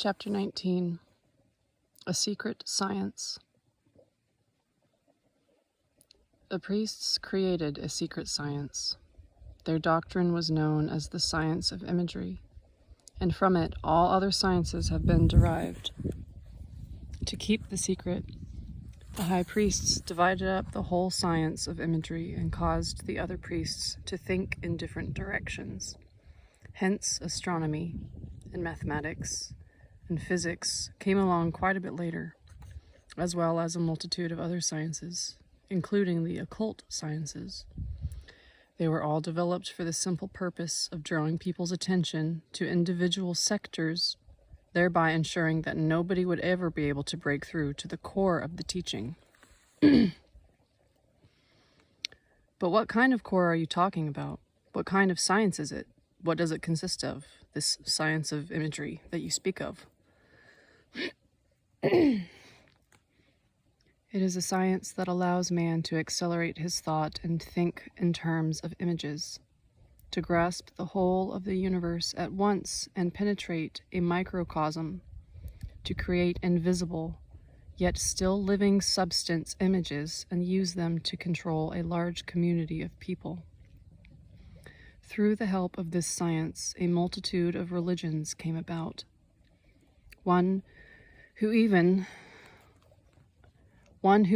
Chapter 19. A Secret Science. The priests created a secret science. Their doctrine was known as the science of imagery, and from it all other sciences have been derived. To keep the secret, the high priests divided up the whole science of imagery and caused the other priests to think in different directions. Hence, astronomy and mathematics and physics came along quite a bit later, as well as a multitude of other sciences, including the occult sciences. They were all developed for the simple purpose of drawing people's attention to individual sectors, thereby ensuring that nobody would ever be able to break through to the core of the teaching. But what kind of core are you talking about? What kind of science is it? What does it consist of, this science of imagery that you speak of? It is a science that allows man to accelerate his thought and think in terms of images, to grasp the whole of the universe at once and penetrate a microcosm, to create invisible, yet still living substance images and use them to control a large community of people. Through the help of this science, a multitude of religions came about. One who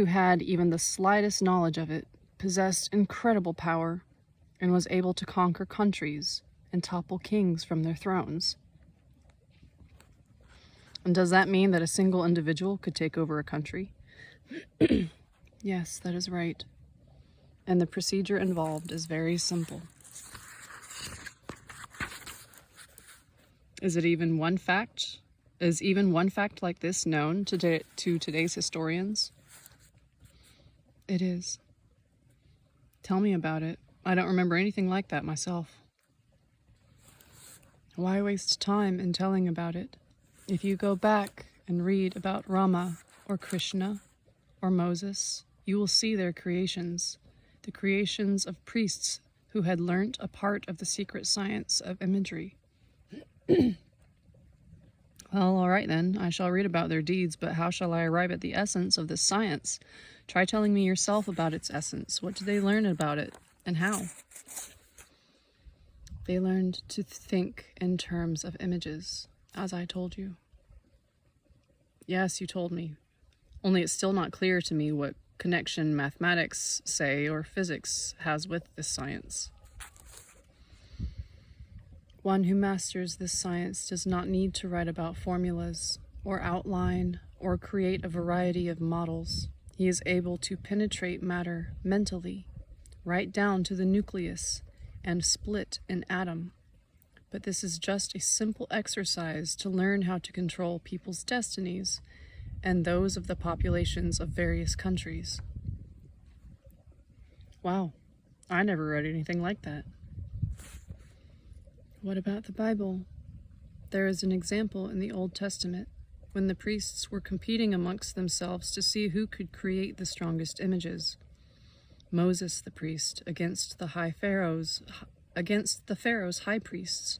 had even the slightest knowledge of it possessed incredible power and was able to conquer countries and topple kings from their thrones. And does that mean that a single individual could take over a country? Yes, that is right. And the procedure involved is very simple. Is even one fact like this known to today's historians? It is. Tell me about it. I don't remember anything like that myself. Why waste time in telling about it? If you go back and read about Rama or Krishna or Moses, you will see their creations, the creations of priests who had learnt a part of the secret science of imagery. Well, all right then, I shall read about their deeds, but how shall I arrive at the essence of this science? Try telling me yourself about its essence. What did they learn about it, and how? They learned to think in terms of images, as I told you. Yes, you told me. Only it's still not clear to me what connection mathematics, say, or physics has with this science. One who masters this science does not need to write about formulas, or outline, or create a variety of models. He is able to penetrate matter mentally, right down to the nucleus, and split an atom. But this is just a simple exercise to learn how to control people's destinies and those of the populations of various countries. Wow, I never read anything like that. What about the Bible? There is an example in the Old Testament when the priests were competing amongst themselves to see who could create the strongest images. Moses the priest against the Pharaoh's high priests.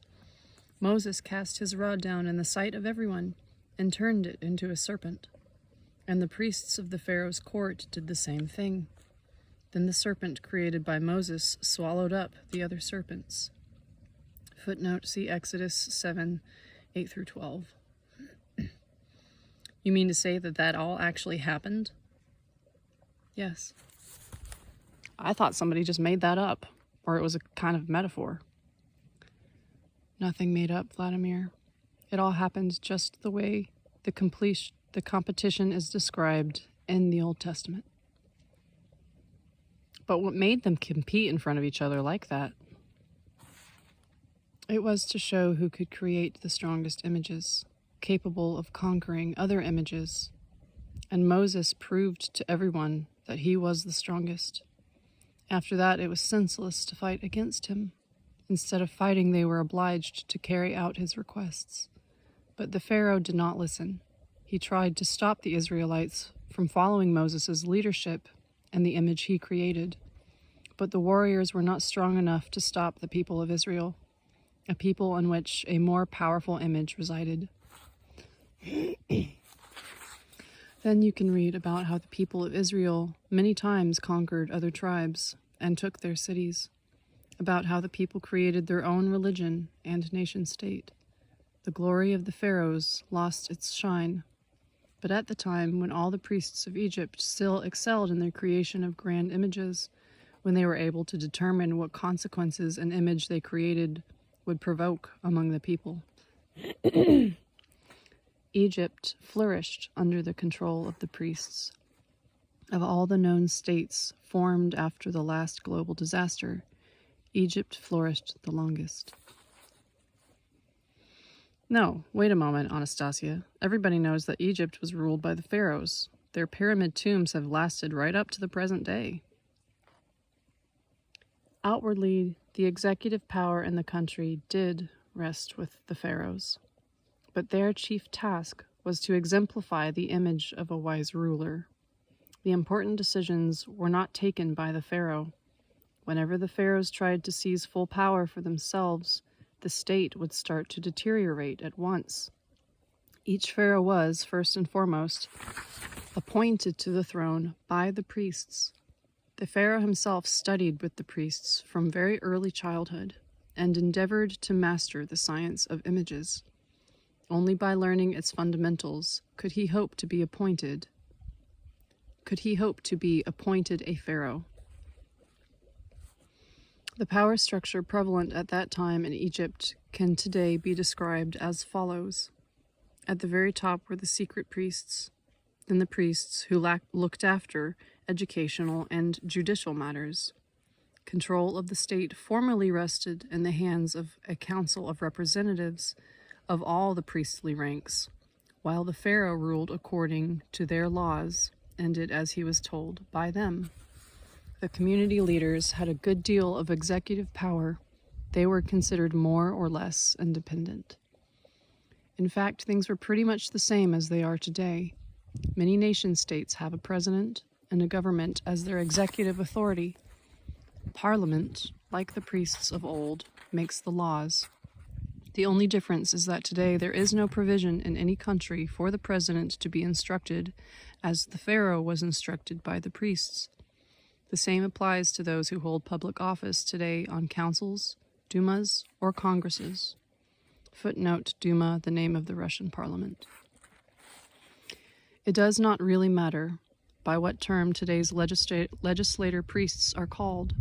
Moses cast his rod down in the sight of everyone and turned it into a serpent. And the priests of the Pharaoh's court did the same thing. Then the serpent created by Moses swallowed up the other serpents. Footnote, see Exodus 7, 8 through 12. You mean to say that all actually happened? Yes. I thought somebody just made that up, or it was a kind of metaphor. Nothing made up, Vladimir. It all happened just the way the competition is described in the Old Testament. But what made them compete in front of each other like that? It was to show who could create the strongest images, capable of conquering other images. And Moses proved to everyone that he was the strongest. After that, it was senseless to fight against him. Instead of fighting, they were obliged to carry out his requests. But the Pharaoh did not listen. He tried to stop the Israelites from following Moses' leadership and the image he created. But the warriors were not strong enough to stop the people of Israel, a people in which a more powerful image resided. Then you can read about how the people of Israel many times conquered other tribes and took their cities, about how the people created their own religion and nation-state. The glory of the pharaohs lost its shine, but at the time when all the priests of Egypt still excelled in their creation of grand images, when they were able to determine what consequences an image they created would provoke among the people. Egypt flourished under the control of the priests. Of all the known states formed after the last global disaster, Egypt flourished the longest. No, wait a moment, Anastasia. Everybody knows that Egypt was ruled by the pharaohs. Their pyramid tombs have lasted right up to the present day. Outwardly, the executive power in the country did rest with the pharaohs, but their chief task was to exemplify the image of a wise ruler. The important decisions were not taken by the pharaoh. Whenever the pharaohs tried to seize full power for themselves, the state would start to deteriorate at once. Each pharaoh was, first and foremost, appointed to the throne by the priests. The pharaoh himself studied with the priests from very early childhood and endeavored to master the science of images. Only by learning its fundamentals could he hope to be appointed a pharaoh. The power structure prevalent at that time in Egypt can today be described as follows. At the very top were the secret priests, then the priests who looked after educational and judicial matters. Control of the state formerly rested in the hands of a council of representatives of all the priestly ranks, while the pharaoh ruled according to their laws and did as he was told by them. The community leaders had a good deal of executive power. They were considered more or less independent. In fact, things were pretty much the same as they are today. Many nation-states have a president and a government as their executive authority. Parliament, like the priests of old, makes the laws. The only difference is that today there is no provision in any country for the president to be instructed as the pharaoh was instructed by the priests. The same applies to those who hold public office today on councils, dumas, or congresses. Footnote Duma, the name of the Russian parliament. It does not really matter by what term today's legislator priests are called.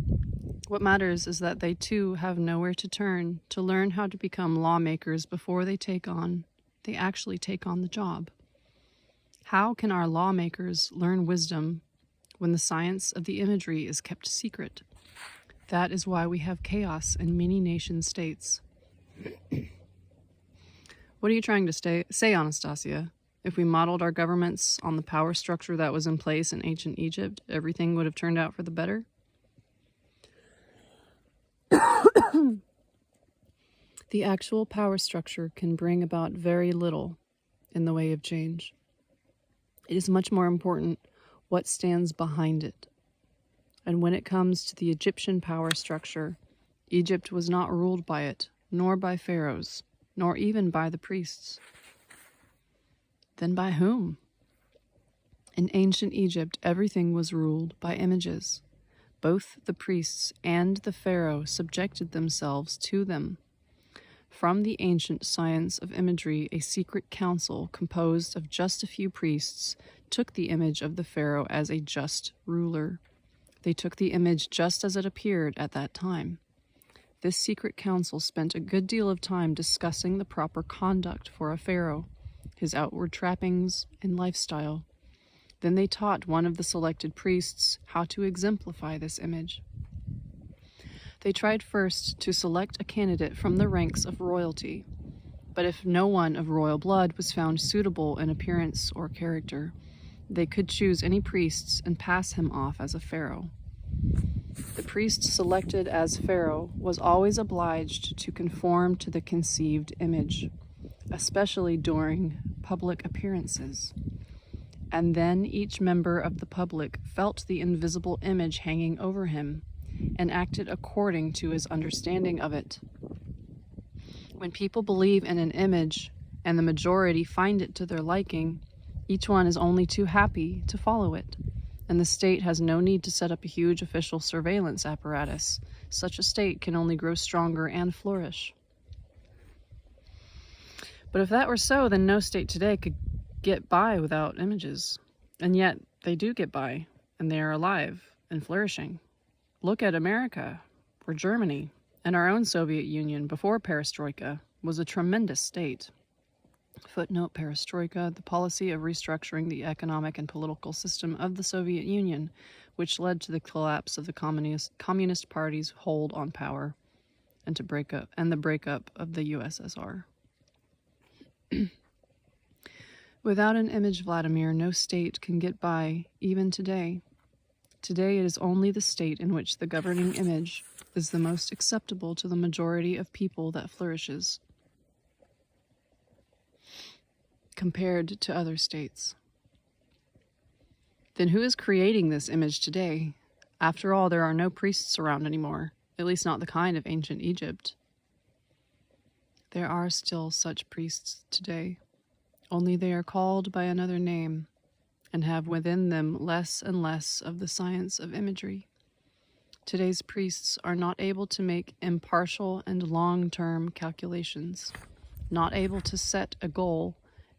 What matters is that they too have nowhere to turn to learn how to become lawmakers before they actually take on the job. How can our lawmakers learn wisdom when the science of the imagery is kept secret? That is why we have chaos in many nation states. What are you trying to say, Anastasia? If we modeled our governments on the power structure that was in place in ancient Egypt, everything would have turned out for the better? The actual power structure can bring about very little in the way of change. It is much more important what stands behind it. And when it comes to the Egyptian power structure, Egypt was not ruled by it, nor by pharaohs, nor even by the priests. Then by whom? In ancient Egypt, everything was ruled by images. Both the priests and the pharaoh subjected themselves to them. From the ancient science of imagery, a secret council composed of just a few priests took the image of the pharaoh as a just ruler. They took the image just as it appeared at that time. This secret council spent a good deal of time discussing the proper conduct for a pharaoh, his outward trappings and lifestyle. Then they taught one of the selected priests how to exemplify this image. They tried first to select a candidate from the ranks of royalty, but if no one of royal blood was found suitable in appearance or character, they could choose any priests and pass him off as a pharaoh. The priest selected as pharaoh was always obliged to conform to the conceived image, especially during public appearances. And then each member of the public felt the invisible image hanging over him and acted according to his understanding of it. When people believe in an image, and the majority find it to their liking, each one is only too happy to follow it, and the state has no need to set up a huge official surveillance apparatus. Such a state can only grow stronger and flourish. But if that were so, then no state today could get by without images. And yet they do get by, and they are alive and flourishing. Look at America, or Germany, and our own Soviet Union before perestroika was a tremendous state. Footnote: perestroika, the policy of restructuring the economic and political system of the Soviet Union, which led to the collapse of the Communist Party's hold on power and the breakup of the USSR. Without an image, Vladimir, no state can get by, even today. Today it is only the state in which the governing image is the most acceptable to the majority of people that flourishes, compared to other states. Then who is creating this image today? After all, there are no priests around anymore, at least not the kind of ancient Egypt. There are still such priests today, only they are called by another name and have within them less and less of the science of imagery. Today's priests are not able to make impartial and long-term calculations, not able to set a goal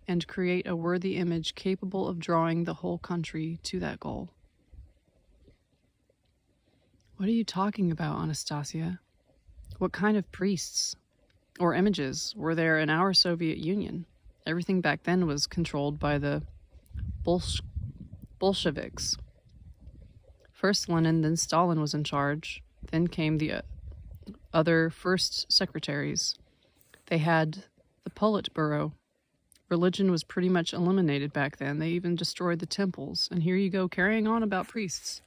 and create a worthy image capable of drawing the whole country to that goal. What are you talking about, Anastasia? What kind of priests or images were there in our Soviet Union? Everything back then was controlled by the Bolsheviks. First Lenin, then Stalin was in charge. Then came the other first secretaries. They had the Politburo. Religion was pretty much eliminated back then. They even destroyed the temples. And here you go carrying on about priests.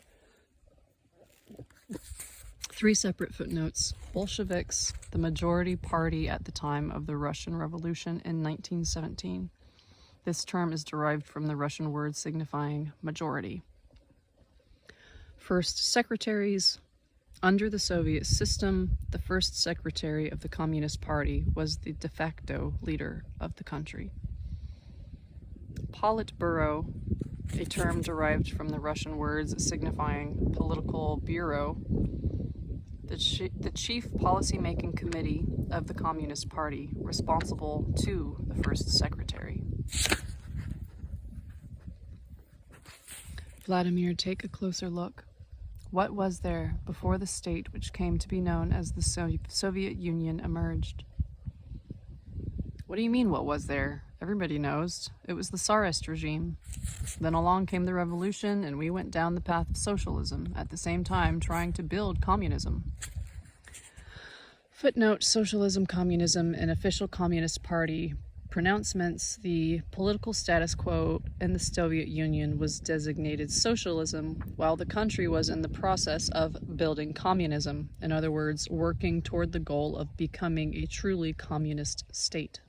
3 separate footnotes. Bolsheviks, the majority party at the time of the Russian Revolution in 1917. This term is derived from the Russian word signifying majority. First secretaries. Under the Soviet system, the first secretary of the Communist Party was the de facto leader of the country. Politburo, a term derived from the Russian words signifying political bureau, the chief policy-making committee of the Communist Party, responsible to the first secretary. Vladimir, take a closer look. What was there before the state which came to be known as the Soviet Union emerged? What do you mean, what was there? Everybody knows. It was the Tsarist regime. Then along came the revolution, and we went down the path of socialism, at the same time trying to build communism. Footnote: socialism, communism, and official Communist Party pronouncements. The political status quo in the Soviet Union was designated socialism, while the country was in the process of building communism. In other words, working toward the goal of becoming a truly communist state.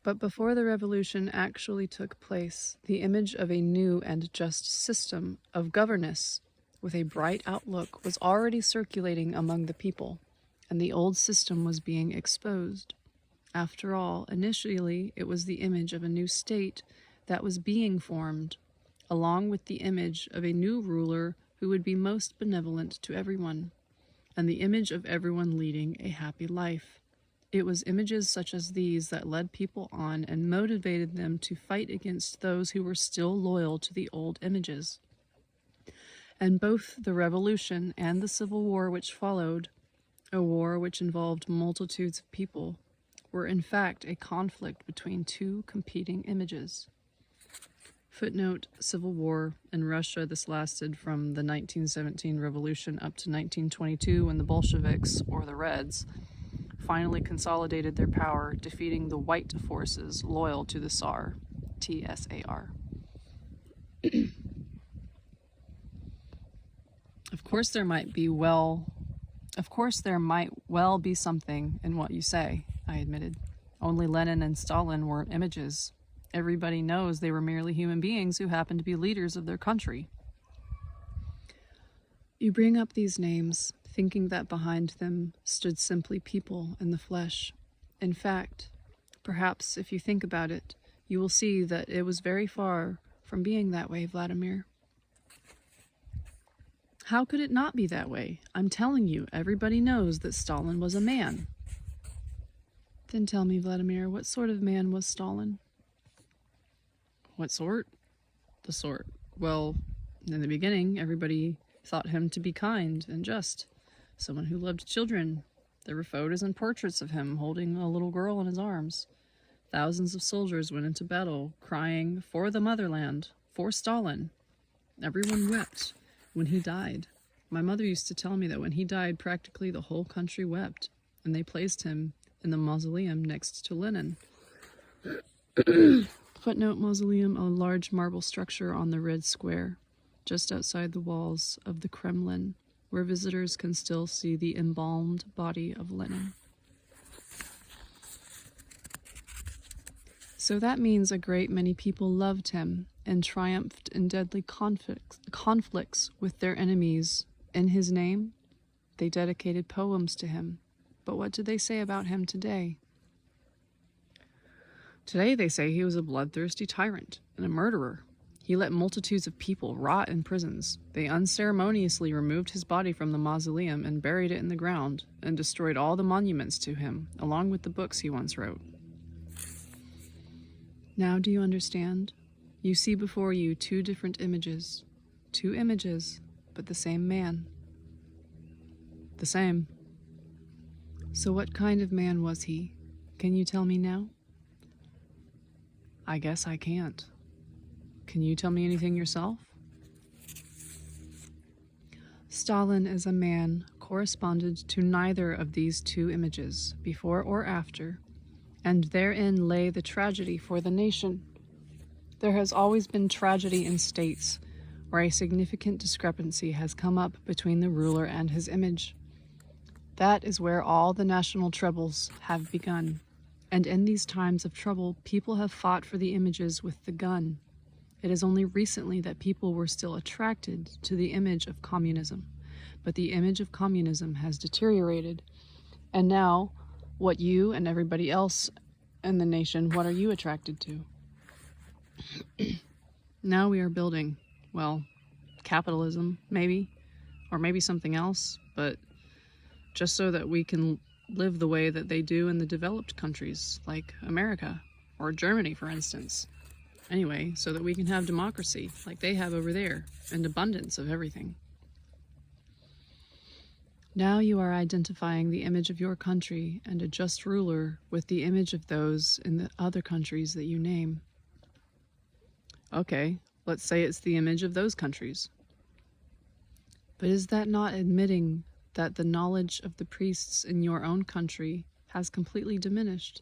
But before the revolution actually took place, the image of a new and just system of governance with a bright outlook was already circulating among the people, and the old system was being exposed. After all, initially it was the image of a new state that was being formed, along with the image of a new ruler who would be most benevolent to everyone, and the image of everyone leading a happy life. It was images such as these that led people on and motivated them to fight against those who were still loyal to the old images. And both the revolution and the civil war which followed, a war which involved multitudes of people, were in fact a conflict between two competing images. Footnote: Civil War. In Russia, this lasted from the 1917 revolution up to 1922, when the Bolsheviks, or the Reds, finally consolidated their power, defeating the white forces loyal to the Tsar, TSAR. Of course there might well be something in what you say, I admitted. Only Lenin and Stalin weren't images. Everybody knows they were merely human beings who happened to be leaders of their country. You bring up these names, thinking that behind them stood simply people in the flesh. In fact, perhaps if you think about it, you will see that it was very far from being that way, Vladimir. How could it not be that way? I'm telling you, everybody knows that Stalin was a man. Then tell me, Vladimir, what sort of man was Stalin? What sort? The sort. Well, in the beginning, everybody thought him to be kind and just. Someone who loved children. There were photos and portraits of him holding a little girl in his arms. Thousands of soldiers went into battle, crying for the motherland, for Stalin. Everyone wept when he died. My mother used to tell me that when he died, practically the whole country wept, and they placed him in the mausoleum next to Lenin. Footnote: mausoleum, a large marble structure on the Red Square, just outside the walls of the Kremlin, where visitors can still see the embalmed body of Lenin. So that means a great many people loved him and triumphed in deadly conflicts with their enemies. In his name, they dedicated poems to him. But what do they say about him today? Today they say he was a bloodthirsty tyrant and a murderer. He let multitudes of people rot in prisons. They unceremoniously removed his body from the mausoleum and buried it in the ground, and destroyed all the monuments to him, along with the books he once wrote. Now do you understand? You see before you two different images. Two images, but the same man. The same. So what kind of man was he? Can you tell me now? I guess I can't. Can you tell me anything yourself? Stalin as a man corresponded to neither of these two images, before or after, and therein lay the tragedy for the nation. There has always been tragedy in states where a significant discrepancy has come up between the ruler and his image. That is where all the national troubles have begun. And in these times of trouble, people have fought for the images with the gun. It is only recently that people were still attracted to the image of communism. But the image of communism has deteriorated. And now, what you and everybody else in the nation, what are you attracted to? Now we are building, well, capitalism, maybe, or maybe something else, but just so that we can live the way that they do in the developed countries, like America, or Germany, for instance. Anyway, so that we can have democracy, like they have over there, and abundance of everything. Now you are identifying the image of your country and a just ruler with the image of those in the other countries that you name. Okay, let's say it's the image of those countries. But is that not admitting that the knowledge of the priests in your own country has completely diminished?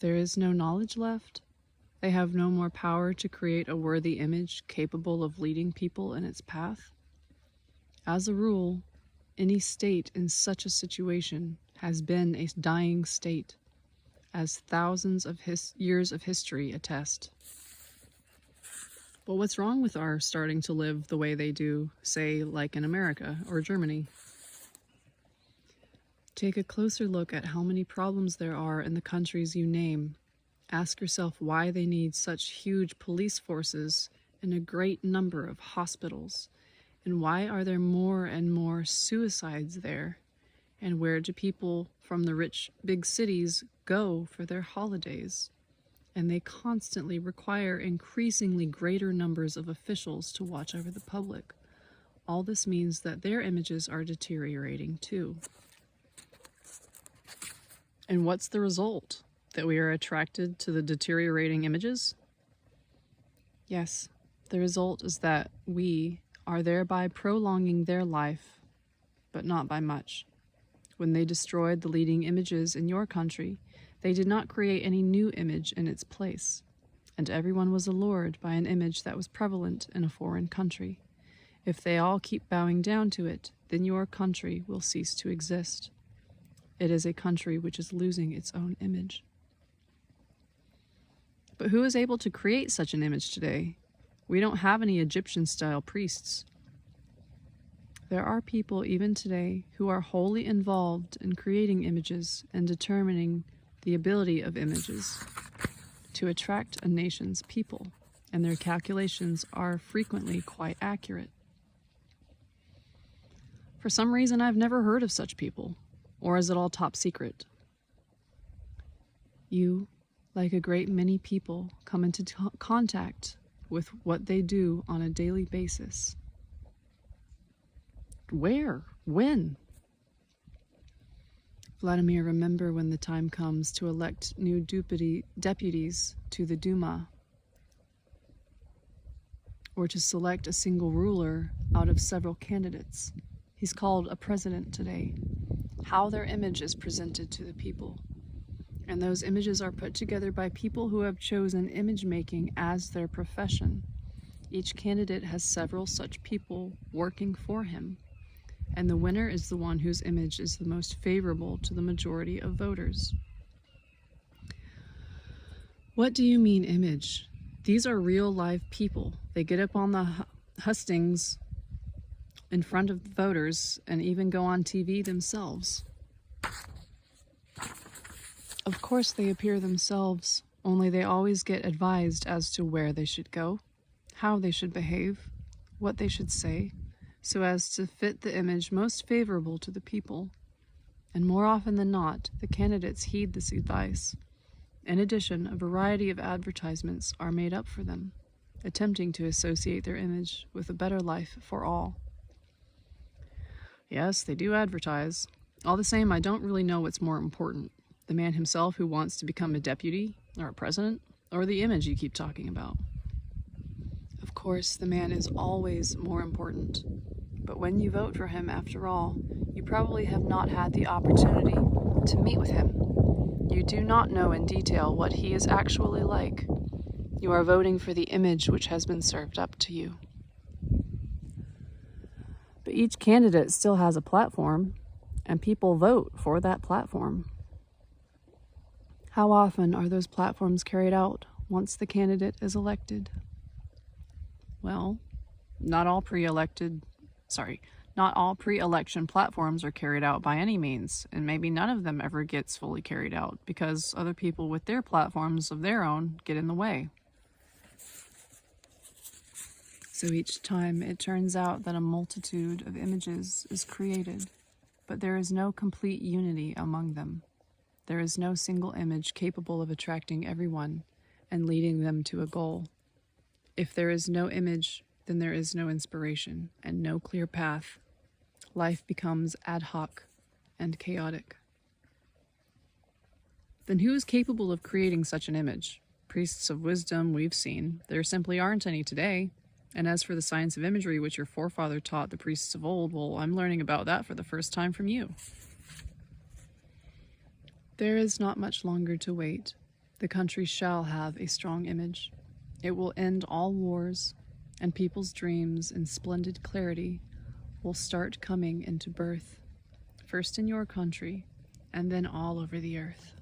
There is no knowledge left. They have no more power to create a worthy image capable of leading people in its path. As a rule, any state in such a situation has been a dying state, as thousands of years of history attest. But what's wrong with our starting to live the way they do, say, like in America or Germany? Take a closer look at how many problems there are in the countries you name. Ask yourself why they need such huge police forces and a great number of hospitals, and why are there more and more suicides there, and where do people from the rich big cities go for their holidays? And they constantly require increasingly greater numbers of officials to watch over the public. All this means that their images are deteriorating too. And what's the result? That we are attracted to the deteriorating images? Yes, the result is that we are thereby prolonging their life, but not by much. When they destroyed the leading images in your country, they did not create any new image in its place, and everyone was allured by an image that was prevalent in a foreign country. If they all keep bowing down to it, then your country will cease to exist. It is a country which is losing its own image. But who is able to create such an image today? We don't have any Egyptian-style priests. there are people even today who are wholly involved in creating images and determining the ability of images to attract a nation's people, and their calculations are frequently quite accurate. For some reason, I've never heard of such people, or is it all top secret? You, like a great many people, come into contact with what they do on a daily basis. Where? When? Vladimir, remember when the time comes to elect new deputies to the Duma, or to select a single ruler out of several candidates. He's called a president today. How their image is presented to the people. And those images are put together by people who have chosen image making as their profession. Each candidate has several such people working for him, and the winner is the one whose image is the most favorable to the majority of voters. What do you mean, image? These are real live people. They get up on the hustings in front of the voters and even go on TV themselves. Of course they appear themselves, only they always get advised as to where they should go, how they should behave, what they should say, so as to fit the image most favorable to the people. And more often than not, the candidates heed this advice. In addition, a variety of advertisements are made up for them, attempting to associate their image with a better life for all. Yes, they do advertise. All the same, I don't really know what's more important. The man himself who wants to become a deputy or a president, or the image you keep talking about. Of course, the man is always more important. But when you vote for him, after all, you probably have not had the opportunity to meet with him. You do not know in detail what he is actually like. You are voting for the image which has been served up to you. But each candidate still has a platform, and people vote for that platform. How often are those platforms carried out once the candidate is elected? Well, not all pre-election platforms are carried out by any means, and maybe none of them ever gets fully carried out because other people with their platforms of their own get in the way. So each time it turns out that a multitude of images is created, but there is no complete unity among them. There is no single image capable of attracting everyone and leading them to a goal. If there is no image, then there is no inspiration and no clear path. Life becomes ad hoc and chaotic. Then who is capable of creating such an image? Priests of wisdom we've seen. There simply aren't any today. And as for the science of imagery, which your forefather taught the priests of old, well, I'm learning about that for the first time from you. There is not much longer to wait. The country shall have a strong image. It will end all wars, and people's dreams in splendid clarity will start coming into birth, first in your country, and then all over the earth.